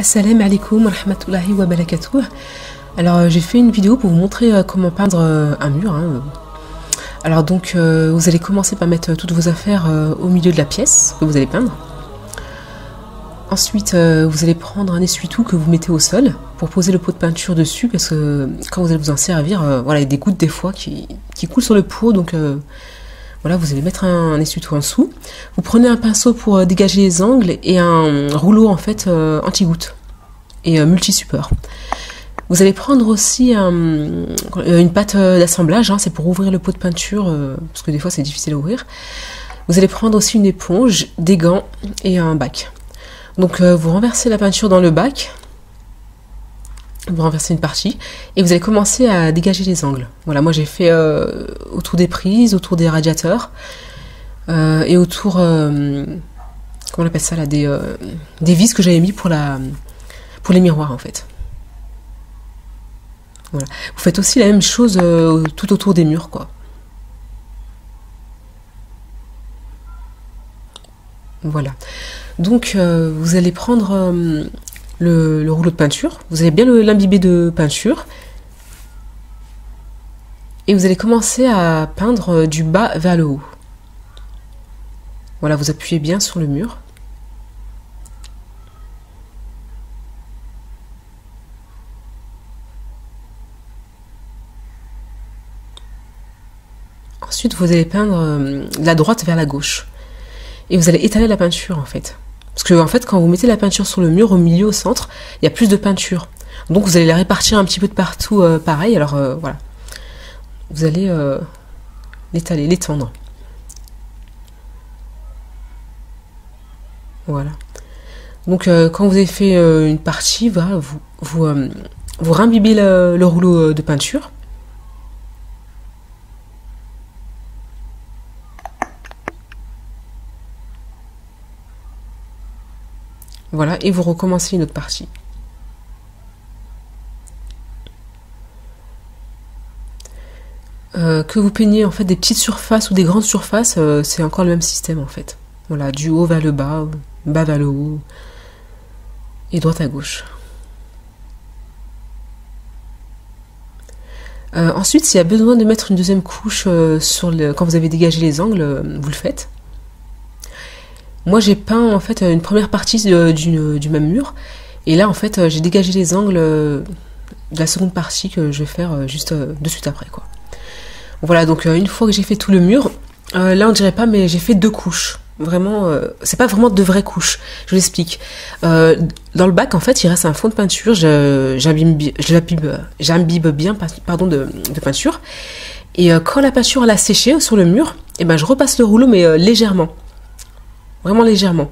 Assalamu alaikum wa rahmatullahi wa barakatuh. Alors j'ai fait une vidéo pour vous montrer comment peindre un mur. Alors donc vous allez commencer par mettre toutes vos affaires au milieu de la pièce que vous allez peindre. Ensuite vous allez prendre un essuie-tout que vous mettez au sol pour poser le pot de peinture dessus, parce que quand vous allez vous en servir, voilà, il y a des gouttes des fois qui coulent sur le pot, donc voilà, vous allez mettre un essuie-tout en dessous. Vous prenez un pinceau pour dégager les angles et un rouleau en fait anti-goutte et multi-support. Vous allez prendre aussi une pâte d'assemblage, c'est pour ouvrir le pot de peinture, parce que des fois c'est difficile à ouvrir. Vous allez prendre aussi une éponge, des gants et un bac. Donc vous renversez la peinture dans le bac, vous renversez une partie et vous allez commencer à dégager les angles. Voilà, moi j'ai fait autour des prises, autour des radiateurs et autour, comment on appelle ça là, des vis que j'avais mis pour les miroirs en fait. Voilà. Vous faites aussi la même chose tout autour des murs, quoi. Voilà. Donc vous allez prendre le rouleau de peinture, vous allez bien l'imbiber de peinture et vous allez commencer à peindre du bas vers le haut. Voilà, vous appuyez bien sur le mur. Ensuite, vous allez peindre de la droite vers la gauche. Et vous allez étaler la peinture, en fait. Parce que, en fait, quand vous mettez la peinture sur le mur, au milieu, au centre, il y a plus de peinture. Donc, vous allez la répartir un petit peu de partout, pareil. Alors, voilà. Vous allez l'étaler, l'étendre. Voilà. Donc, quand vous avez fait une partie, voilà, vous rimbibez le rouleau de peinture. Voilà, et vous recommencez une autre partie. Que vous peignez en fait des petites surfaces ou des grandes surfaces, c'est encore le même système en fait. Voilà, du haut vers le bas, bas vers le haut, et droite à gauche. Ensuite, s'il y a besoin de mettre une deuxième couche quand vous avez dégagé les angles, vous le faites. Moi j'ai peint en fait une première partie du même mur, et là en fait j'ai dégagé les angles de la seconde partie que je vais faire juste de suite après, quoi. Voilà, donc une fois que j'ai fait tout le mur, là on dirait pas, mais j'ai fait deux couches. Vraiment, c'est pas vraiment de vraies couches, je vous explique. Dans le bac en fait il reste un fond de peinture, j'imbibe bien de peinture, et quand la peinture elle a séché sur le mur, et ben je repasse le rouleau, mais légèrement. Vraiment légèrement.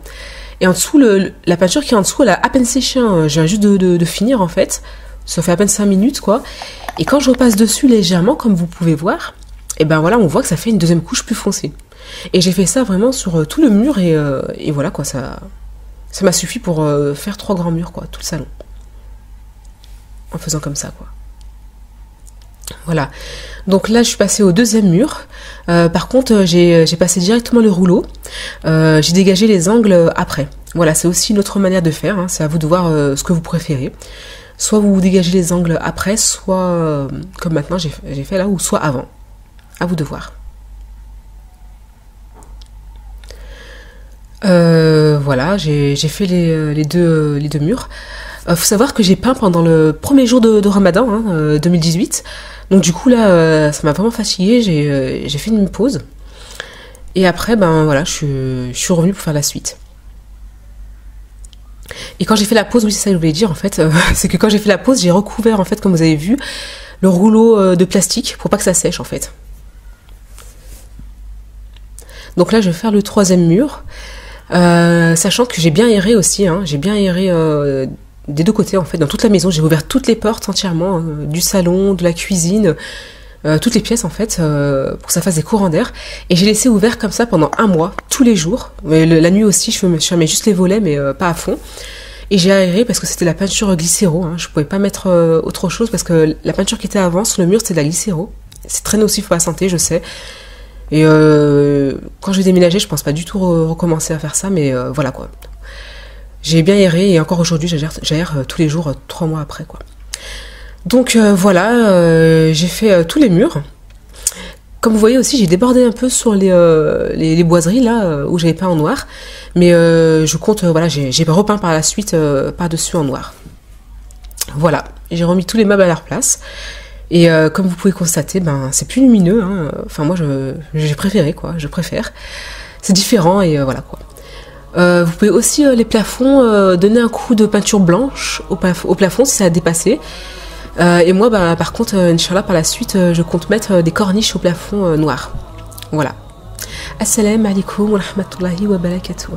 Et en dessous, la peinture qui est en dessous, elle a à peine séché. Je viens juste de finir en fait. Ça fait à peine 5 minutes, quoi. Et quand je repasse dessus légèrement, comme vous pouvez voir, et ben voilà, on voit que ça fait une deuxième couche plus foncée. Et j'ai fait ça vraiment sur tout le mur, et voilà, quoi. Ça m'a suffi pour faire 3 grands murs, quoi, tout le salon. En faisant comme ça, quoi. Voilà, donc là je suis passée au deuxième mur. Par contre j'ai passé directement le rouleau, j'ai dégagé les angles après. Voilà, c'est aussi une autre manière de faire, c'est à vous de voir ce que vous préférez. Soit vous dégagez les angles après, soit comme maintenant j'ai fait là, ou soit avant. À vous de voir. Voilà, j'ai fait les deux murs. Faut savoir que j'ai peint pendant le premier jour de Ramadan, 2018. Donc du coup là, ça m'a vraiment fatiguée. J'ai fait une pause. Et après, ben voilà, je suis revenue pour faire la suite. Et quand j'ai fait la pause, oui c'est ça que je voulais dire en fait, c'est que quand j'ai fait la pause, j'ai recouvert en fait, comme vous avez vu, le rouleau de plastique pour pas que ça sèche en fait. Donc là, je vais faire le troisième mur. Sachant que j'ai bien aéré aussi, j'ai bien aéré des deux côtés en fait, dans toute la maison. J'ai ouvert toutes les portes entièrement, du salon, de la cuisine, toutes les pièces en fait, pour que ça fasse des courants d'air. Et j'ai laissé ouvert comme ça pendant 1 mois, tous les jours. Mais la nuit aussi, je fermais juste les volets, mais pas à fond. Et j'ai aéré parce que c'était la peinture glycéro, je pouvais pas mettre autre chose, parce que la peinture qui était avant sur le mur, c'était de la glycéro. C'est très nocif pour la santé, je sais. Et quand je vais déménager, je pense pas du tout recommencer à faire ça, mais voilà quoi. J'ai bien erré et encore aujourd'hui j'aère tous les jours 3 mois après quoi. Donc voilà, j'ai fait tous les murs. Comme vous voyez aussi, j'ai débordé un peu sur les boiseries là où j'avais peint en noir, mais je compte voilà, j'ai repeint par la suite par-dessus en noir. Voilà, j'ai remis tous les meubles à leur place et comme vous pouvez constater, ben c'est plus lumineux. Hein. Enfin moi j'ai préféré quoi, je préfère. C'est différent et voilà quoi. Vous pouvez aussi les plafonds donner un coup de peinture blanche au plafond si ça a dépassé. Et moi, bah, par contre, Inch'Allah, par la suite, je compte mettre des corniches au plafond noir. Voilà. Assalamu alaikum wa rahmatullahi wa barakatuh.